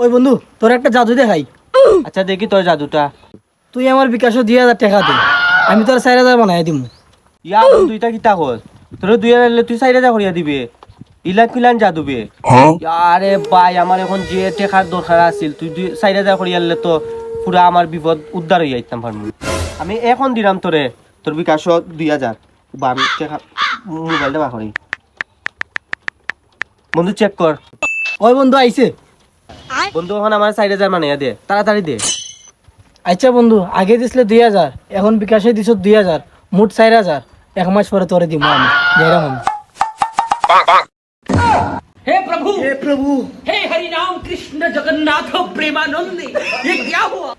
ওই বন্ধু তোর একটা জাদু দেখাই। আচ্ছা দেখি তোর জাদুটা। তুই আমার বিকাশও 2,000 টাকা দে, আমি তোর 4,000 বানাই দিমু। ইয়া বন্ধু এটা কিতা কর, তোর 2,000 তুই 4,000 করিয়া দিবে, ইলা কিলান জাদু বে। আরে ভাই আমার এখন যে টেকার দরকার আছিল, তুই 4,000 করিয়া আনলে তো পুরা আমার বিপদ উদ্ধার হইয়া যাইতাম পারমু। আমি এখন দিলাম তোরে, তোর বিকাশ 2,000। বা আমি টেকা মোবাইলটা বার করি, বন্ধু চেক কর। ওই বন্ধু আইছে। বন্ধু এখন আমার 4,000 মানাইয়া দে, তাড়াতাড়ি দে। আচ্ছা বন্ধু, আগে দিছিলে 2,000, এখন বিকাশে দিছ 2,000, মোট 4,000। 1 মাস পরে তোরে দিমু আমি, যাইরাম আমি। हे प्रभु হে প্রভু, हे हरि राम कृष्ण जगन्नाथ प्रेमानंद, ये क्या हुआ?